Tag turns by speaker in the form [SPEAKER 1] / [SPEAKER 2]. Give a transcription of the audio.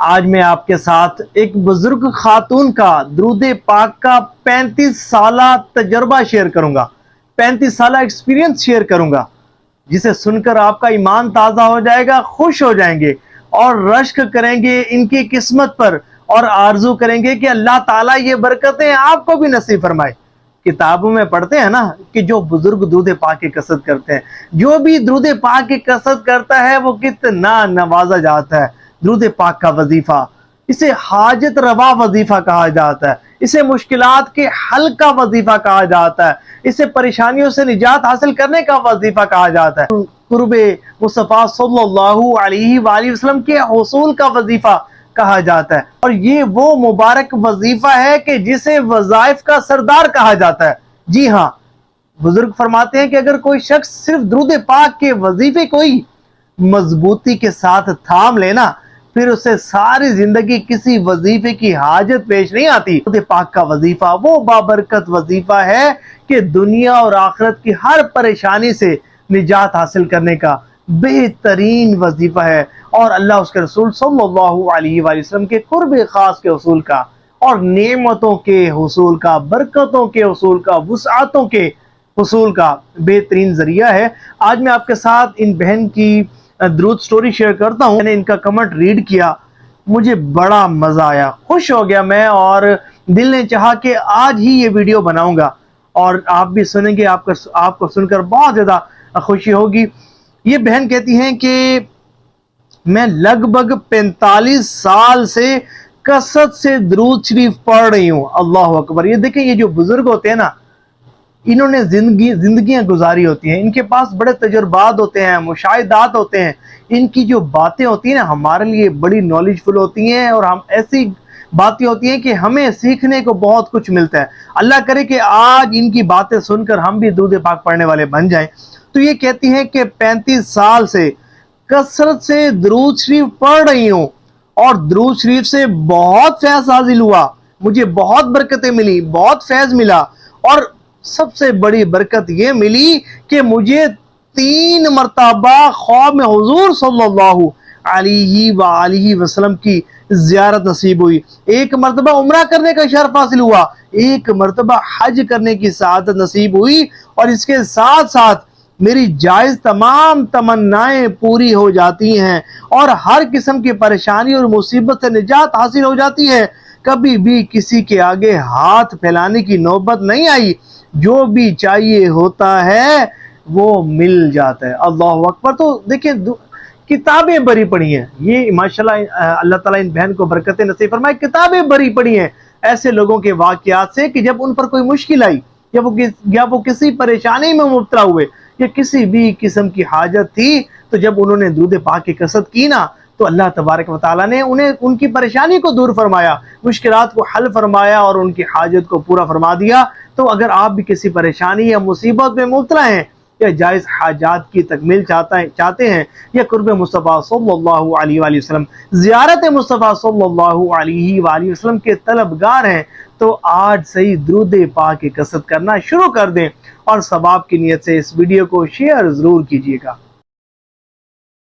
[SPEAKER 1] آج میں آپ کے ساتھ ایک بزرگ خاتون کا درود پاک کا 35 سالہ تجربہ شیئر کروں گا، 35 سالہ ایکسپیرینس شیئر کروں گا، جسے سن کر آپ کا ایمان تازہ ہو جائے گا، خوش ہو جائیں گے اور رشک کریں گے ان کی قسمت پر اور آرزو کریں گے کہ اللہ تعالیٰ یہ برکتیں آپ کو بھی نصیب فرمائے۔ کتابوں میں پڑھتے ہیں نا کہ جو بزرگ درود پاک کی کثرت کرتے ہیں، جو بھی درود پاک کی کثرت کرتا ہے وہ کتنا نوازا جاتا ہے۔ درود پاک کا وظیفہ، اسے حاجت روا وظیفہ کہا جاتا ہے، اسے مشکلات کے حل کا وظیفہ کہا جاتا ہے، اسے پریشانیوں سے نجات حاصل کرنے کا وظیفہ کہا جاتا ہے، قرب مصطفیٰ صلی اللہ علیہ وآلہ وسلم کے حصول کا وظیفہ کہا جاتا ہے۔ اور یہ وہ مبارک وظیفہ ہے کہ جسے وظائف کا سردار کہا جاتا ہے۔ جی ہاں، بزرگ فرماتے ہیں کہ اگر کوئی شخص صرف درود پاک کے وظیفے کو ہی مضبوطی کے ساتھ تھام لینا، پھر اسے ساری زندگی کسی وظیفے کی حاجت پیش نہیں آتی۔ درود پاک کا وظیفہ وہ بابرکت وظیفہ ہے کہ دنیا اور آخرت کی ہر پریشانی سے نجات حاصل کرنے کا بہترین وظیفہ ہے، اور اللہ اس کے رسول صلی اللہ علیہ وآلہ وسلم کے قرب خاص کے حصول کا اور نعمتوں کے حصول کا، برکتوں کے حصول کا، وسعتوں کے حصول کا بہترین ذریعہ ہے۔ آج میں آپ کے ساتھ ان بہن کی درود سٹوری شیئر کرتا ہوں۔ میں نے ان کا کمنٹ ریڈ کیا، مجھے بڑا مزہ آیا، خوش ہو گیا میں، اور دل نے چاہا کہ آج ہی یہ ویڈیو بناؤں گا اور آپ بھی سنیں گے، آپ کو سن کر بہت زیادہ خوشی ہوگی۔ یہ بہن کہتی ہیں کہ میں لگ بھگ 45 سال سے کثرت سے درود شریف پڑھ رہی ہوں۔ اللہ اکبر۔ یہ دیکھیں، یہ جو بزرگ ہوتے ہیں نا، انہوں نے زندگیاں گزاری ہوتی ہیں، ان کے پاس بڑے تجربات ہوتے ہیں، مشاہدات ہوتے ہیں، ان کی جو باتیں ہوتی ہیں نا ہمارے لیے بڑی نالج فل ہوتی ہیں، اور ہم ایسی باتیں ہوتی ہیں کہ ہمیں سیکھنے کو بہت کچھ ملتا ہے۔ اللہ کرے کہ آج ان کی باتیں سن کر ہم بھی درود پاک پڑھنے والے بن جائیں۔ تو یہ کہتی ہیں کہ 35 سال سے کثرت سے درود شریف پڑھ رہی ہوں، اور درود شریف سے بہت فیض حاصل ہوا، مجھے بہت برکتیں ملی، بہت فیض ملا، اور سب سے بڑی برکت یہ ملی کہ مجھے 3 مرتبہ خواب میں حضور صلی اللہ علیہ وآلہ وسلم کی زیارت نصیب ہوئی، 1 مرتبہ عمرہ کرنے کا شرف حاصل ہوا، 1 مرتبہ حج کرنے کی سعادت نصیب ہوئی، اور اس کے ساتھ ساتھ میری جائز تمام تمنائیں پوری ہو جاتی ہیں، اور ہر قسم کی پریشانی اور مصیبت سے نجات حاصل ہو جاتی ہے۔ کبھی بھی کسی کے آگے ہاتھ پھیلانے کی نوبت نہیں آئی، جو بھی چاہیے ہوتا ہے وہ مل جاتا ہے۔ اللہ اکبر۔ تو دیکھیں، کتابیں بری پڑھی ہیں، یہ ماشاءاللہ اللہ تعالیٰ ان بہن کو برکتیں نصیب فرمائے، کتابیں بری پڑھی ہیں ایسے لوگوں کے واقعات سے کہ جب ان پر کوئی مشکل آئی، یا وہ کسی پریشانی میں مبتلا ہوئے، یا کسی بھی قسم کی حاجت تھی، تو جب انہوں نے درود پاک کی کثرت کی نا، تو اللہ تبارک و تعالیٰ نے انہیں ان کی پریشانی کو دور فرمایا، مشکلات کو حل فرمایا، اور ان کی حاجت کو پورا فرما دیا۔ تو اگر آپ بھی کسی پریشانی یا مصیبت میں مبتلا ہیں، یا جائز حاجات کی تکمیل چاہتے ہیں، یا قرب مصطفیٰ صلی اللہ علیہ وآلہ وسلم، زیارت مصطفیٰ صلی اللہ علیہ وآلہ وسلم کے طلبگار ہیں، تو آج سے ہی درود پاک کی کثرت کرنا شروع کر دیں، اور ثواب کی نیت سے اس ویڈیو کو شیئر ضرور کیجیے گا۔